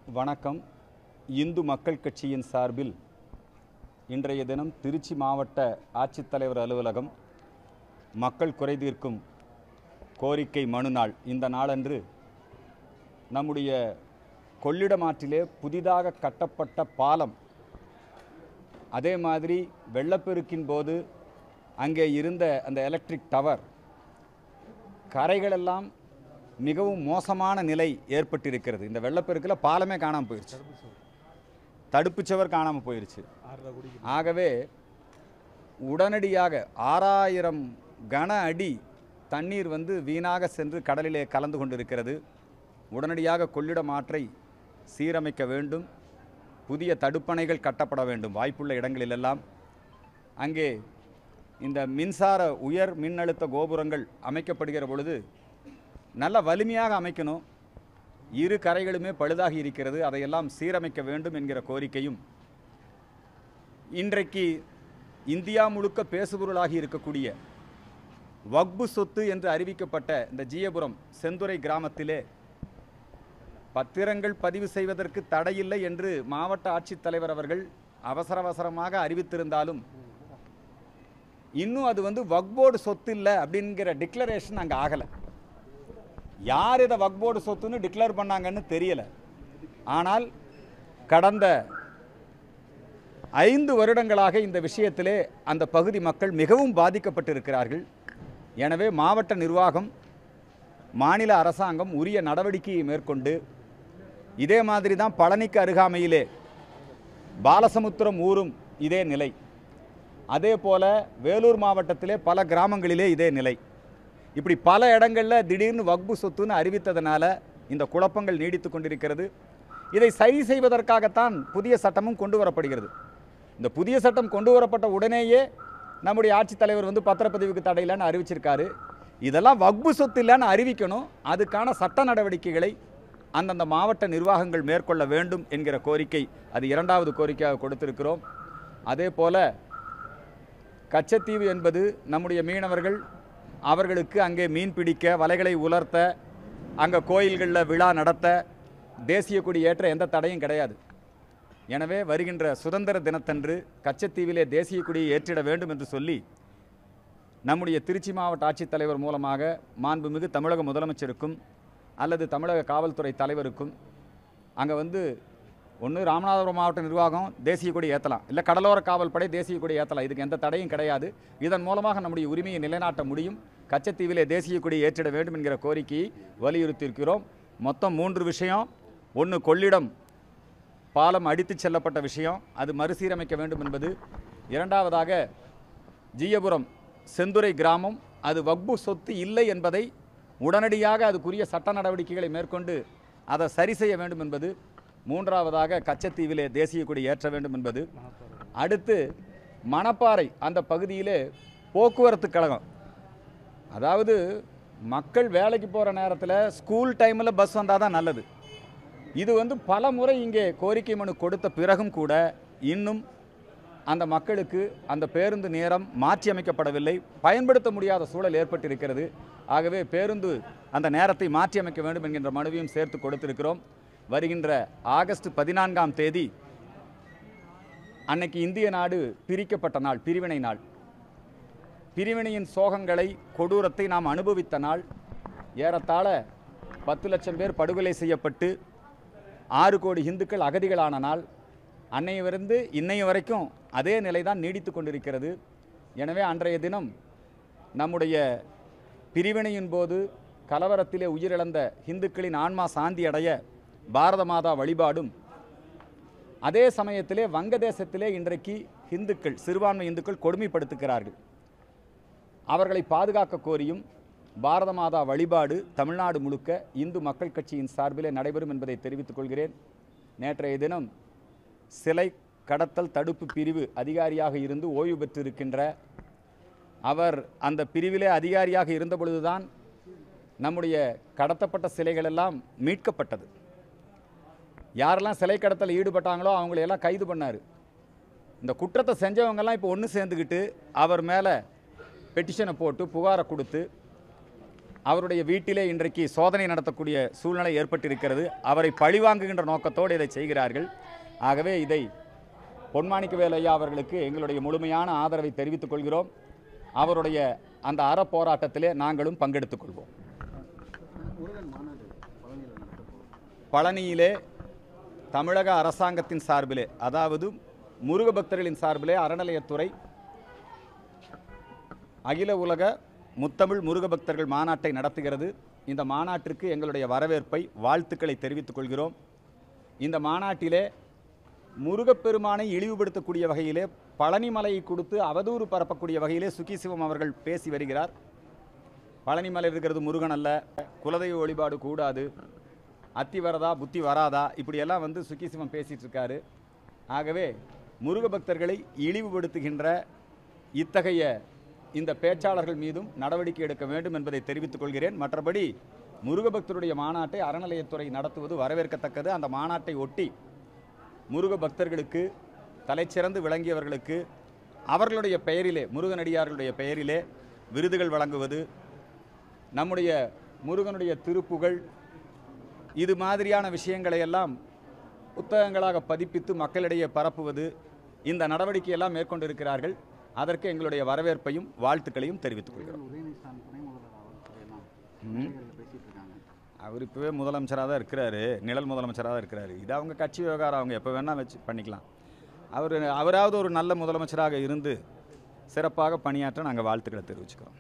வணக்கம். இந்து மக்கள் கட்சியின் சார்பில் இன்றைய தினம் திருச்சி மாவட்ட ஆட்சித்தலைவர் அலுவலகம் மக்கள் குறை தீர்க்கும் கோரிக்கை மனு நாள். இந்த நாளன்று நம்முடைய கொள்ளிடம் ஆற்றிலே புதிதாக கட்டப்பட்ட பாலம், அதே மாதிரி வெள்ளப்பெருக்கின் போது அங்கே இருந்த அந்த எலக்ட்ரிக் டவர், கரைகளெல்லாம் மிகவும் மோசமான நிலை ஏற்பட்டிருக்கிறது. இந்த வெள்ளப்பெருக்கில் பாலமே காணாமல் போயிடுச்சு, தடுப்புச்சுவர் காணாமல் போயிடுச்சு. ஆகவே உடனடியாக 6000 கன அடி தண்ணீர் வீணாக சென்று கடலிலே கலந்து கொண்டிருக்கிறது. உடனடியாக கொள்ளிடம் ஆற்றை சீரமைக்க வேண்டும், புதிய தடுப்பணைகள் கட்டப்பட வேண்டும் வாய்ப்புள்ள இடங்களிலெல்லாம். அங்கே இந்த மின்சார உயர் மின்னழுத்த கோபுரங்கள் அமைக்கப்படுகிற பொழுது நல்ல வலிமையாக அமைக்கணும். இரு கரைகளுமே பழுதாகி இருக்கிறது, அதையெல்லாம் சீரமைக்க வேண்டும் என்கிற கோரிக்கையும், இன்றைக்கு இந்தியா முழுக்க பேசுபொருளாகி இருக்கக்கூடிய வக்பு சொத்து என்று அறிவிக்கப்பட்ட இந்த ஜீயபுரம் செந்துறை கிராமத்திலே பத்திரங்கள் பதிவு செய்வதற்கு தடையில்லை என்று மாவட்ட ஆட்சித்தலைவர் அவர்கள் அவசரமாக அறிவித்திருந்தாலும் இன்னும் அது வக்போர்டு சொத்து இல்லை அப்படிங்கிற டிக்ளரேஷன் அங்கே ஆகலை. யார் இதை வக்போர்டு சொத்துன்னு டிக்ளேர் பண்ணாங்கன்னு தெரியல. ஆனால் கடந்த 5 வருடங்களாக இந்த விஷயத்திலே அந்த பகுதி மக்கள் மிகவும் பாதிக்கப்பட்டிருக்கிறார்கள். எனவே மாவட்ட நிர்வாகம், மாநில அரசாங்கம் உரிய நடவடிக்கையை மேற்கொண்டு, இதே மாதிரி தான் பழனிக்கு அருகாமையிலே பாலசமுத்திரம் ஊரும் இதே நிலை, அதே போல வேலூர் மாவட்டத்திலே பல கிராமங்களிலே இதே நிலை. இப்படி பல இடங்களில் திடீர்னு வக்பு சொத்துன்னு அறிவித்ததனால இந்த குழப்பங்கள் நீடித்து கொண்டிருக்கிறது. இதை சரி செய்வதற்காகத்தான் புதிய சட்டமும் கொண்டு வரப்படுகிறது. இந்த புதிய சட்டம் கொண்டு வரப்பட்ட உடனேயே நம்முடைய ஆட்சித்தலைவர் பத்திரப்பதிவுக்கு தடையில்லைன்னு அறிவிச்சிருக்காரு. இதெல்லாம் வக்பு சொத்து இல்லைன்னு அறிவிக்கணும். அதுக்கான சட்ட நடவடிக்கைகளை அந்தந்த மாவட்ட நிர்வாகங்கள் மேற்கொள்ள வேண்டும் என்கிற கோரிக்கை, அது 2வது கோரிக்கையாக கொடுத்திருக்கிறோம். அதே போல கச்சத்தீவு என்பது நம்முடைய மீனவர்கள், அவர்களுக்கு அங்கே மீன் பிடிக்க, வலைகளை உலர்த்த, அங்கே கோயில்களில் விழா நடத்த தேசிய கொடி ஏற்ற எந்த தடையும் கிடையாது. எனவே வருகின்ற சுதந்திர தினத்தன்று கச்சத்தீவிலே தேசிய கொடியை ஏற்றிட வேண்டும் என்று சொல்லி நம்முடைய திருச்சி மாவட்ட ஆட்சித்தலைவர் மூலமாக மாண்புமிகு தமிழக முதலமைச்சருக்கும் அல்லது தமிழக காவல்துறை தலைவருக்கும் அங்கே ஒன்று ராமநாதபுரம் மாவட்ட நிர்வாகம் தேசிய கொடி ஏற்றலாம், இல்லை கடலோர காவல்படை தேசிய கொடி ஏற்றலாம். இதுக்கு எந்த தடையும் கிடையாது. இதன் மூலமாக நம்முடைய உரிமையை நிலைநாட்ட முடியும். கச்சத்தீவிலே தேசிய கொடி ஏற்றிட வேண்டும் என்கிற கோரிக்கையை வலியுறுத்தியிருக்கிறோம். மொத்தம் 3 விஷயம். ஒன்று, கொள்ளிடம் பாலம் அடித்து செல்லப்பட்ட விஷயம், அது மறுசீரமைக்க வேண்டும் என்பது. 2வதாக ஜீயபுரம் செந்துறை கிராமம் அது வக்பு சொத்து இல்லை என்பதை உடனடியாக அதுக்குரிய சட்ட நடவடிக்கைகளை மேற்கொண்டு அதை சரி செய்ய வேண்டும் என்பது. 3வதாக கச்சத்தீவிலே தேசிய கொடி ஏற்ற வேண்டும் என்பது. அடுத்து மணப்பாறை அந்த பகுதியிலே போக்குவரத்து கழகம், அதாவது மக்கள் வேலைக்கு போகிற நேரத்தில் ஸ்கூல் டைமில் பஸ் வந்தால் தான் நல்லது. இது பல முறை இங்கே கோரிக்கை மனு கொடுத்த பிறகும் கூட இன்னும் அந்த மக்களுக்கு அந்த பேருந்து நேரம் மாற்றி அமைக்கப்படவில்லை, பயன்படுத்த முடியாத சூழல் ஏற்பட்டிருக்கிறது. ஆகவே பேருந்து அந்த நேரத்தை மாற்றி அமைக்க வேண்டும் என்கின்ற மனுவையும் சேர்த்து கொடுத்திருக்கிறோம். வருகின்ற ஆகஸ்ட் 14ஆம் தேதி அன்னைக்கு இந்திய நாடு பிரிக்கப்பட்ட நாள், பிரிவினை நாள். பிரிவினையின் சோகங்களை, கொடூரத்தை நாம் அனுபவித்த நாள். ஏறத்தாழ 10 லட்சம் பேர் படுகொலை செய்யப்பட்டு 6 கோடி இந்துக்கள் அகதிகளான நாள். அன்னையிலிருந்து இன்னைய வரைக்கும் அதே நிலைதான் நீடித்து கொண்டிருக்கிறது. எனவே அன்றைய தினம் நம்முடைய பிரிவினையின் போது கலவரத்திலே உயிரிழந்த இந்துக்களின் ஆன்மா சாந்தி அடைய பாரத மாதா வழிபாடும், அதே சமயத்திலே வங்கதேசத்திலே இன்றைக்கு இந்துக்கள், சிறுபான்மை இந்துக்கள் கொடுமைப்படுத்துகிறார்கள். அவர்களை பாதுகாக்க கோரியும் பாரத மாதா வழிபாடு தமிழ்நாடு முழுக்க இந்து மக்கள் கட்சியின் சார்பிலே நடைபெறும் என்பதை தெரிவித்துக் கொள்கிறேன். நேற்றைய தினம் சிலை கடத்தல் தடுப்பு பிரிவு அதிகாரியாக இருந்து ஓய்வு பெற்றிருக்கின்ற அவர் அந்த பிரிவிலே அதிகாரியாக இருந்த பொழுதுதான் நம்முடைய கடத்தப்பட்ட சிலைகளெல்லாம் மீட்கப்பட்டது. யாரெல்லாம் சிலை கடத்தல் ஈடுபட்டாங்களோ அவங்களையெல்லாம் கைது பண்ணார். இந்த குற்றத்தை செஞ்சவங்கெல்லாம் இப்போ ஒன்று சேர்ந்துக்கிட்டு அவர் மேலே பெட்டிஷனை போட்டு புகாரை கொடுத்து அவருடைய வீட்டிலே இன்றைக்கு சோதனை நடத்தக்கூடிய சூழ்நிலை ஏற்பட்டிருக்கிறது. அவரை பழிவாங்குகின்ற நோக்கத்தோடு இதை செய்கிறார்கள். ஆகவே இதை பொன்மாணிக்கவேலு ஐயா அவர்களுக்கு எங்களுடைய முழுமையான ஆதரவை தெரிவித்துக் கொள்கிறோம். அவருடைய அந்த அறப்போராட்டத்திலே நாங்களும் பங்கெடுத்துக் கொள்வோம். பழனியிலே தமிழக அரசாங்கத்தின் சார்பிலே, அதாவது முருக பக்தர்களின் சார்பிலே அறநிலையத்துறை அகில உலக முத்தமிழ் முருக பக்தர்கள் மாநாட்டை நடத்துகிறது. இந்த மாநாட்டிற்கு எங்களுடைய வரவேற்பை, வாழ்த்துக்களை தெரிவித்துக் கொள்கிறோம். இந்த மாநாட்டிலே முருகப்பெருமானை இழிவுபடுத்தக்கூடிய வகையிலே, பழனிமலையை கொடுத்து அவதூறு பரப்பக்கூடிய வகையிலே சுகிசிவம் அவர்கள் பேசி வருகிறார். பழனிமலை இருக்கிறது முருகன் அல்ல, குலதெய்வ வழிபாடு கூடாது, அத்தி வரதா புத்தி வராதா, இப்படியெல்லாம் சுகிசிவம் பேசிட்டு இருக்காரு. ஆகவே முருக பக்தர்களை இழிவுபடுத்துகின்ற இத்தகைய இந்த பேச்சாளர்கள் மீதும் நடவடிக்கை எடுக்க வேண்டும் என்பதை தெரிவித்துக் கொள்கிறேன். மற்றபடி முருக பக்தருடைய மாநாட்டை அறநிலையத்துறை நடத்துவது வரவேற்கத்தக்கது. அந்த மாநாட்டை ஒட்டி முருக பக்தர்களுக்கு, தலைச்சிறந்து விளங்கியவர்களுக்கு அவர்களுடைய பெயரிலே, முருகனடியார்களுடைய பெயரிலே விருதுகள் வழங்குவது, நம்முடைய முருகனுடைய திருப்புகழ், இது மாதிரியான விஷயங்களை எல்லாம் புத்தகங்களாக பதிப்பித்து மக்களிடையே பரப்புவது, இந்த நடவடிக்கையெல்லாம் மேற்கொண்டிருக்கிறார்கள். அதற்கு எங்களுடைய வரவேற்பையும் வாழ்த்துக்களையும் தெரிவித்துக் கொள்கிறோம். அவர் இப்போவே முதலமைச்சராக தான் இருக்கிறாரு, நிழல் முதலமைச்சராக தான் இருக்கிறாரு. இது அவங்க கட்சி விவகாரம், அவங்க எப்போ வேணால் வச்சு பண்ணிக்கலாம். அவராவது ஒரு நல்ல முதலமைச்சராக இருந்து சிறப்பாக பணியாற்ற நாங்கள் வாழ்த்துக்களை தெரிவிச்சுக்கிறோம்.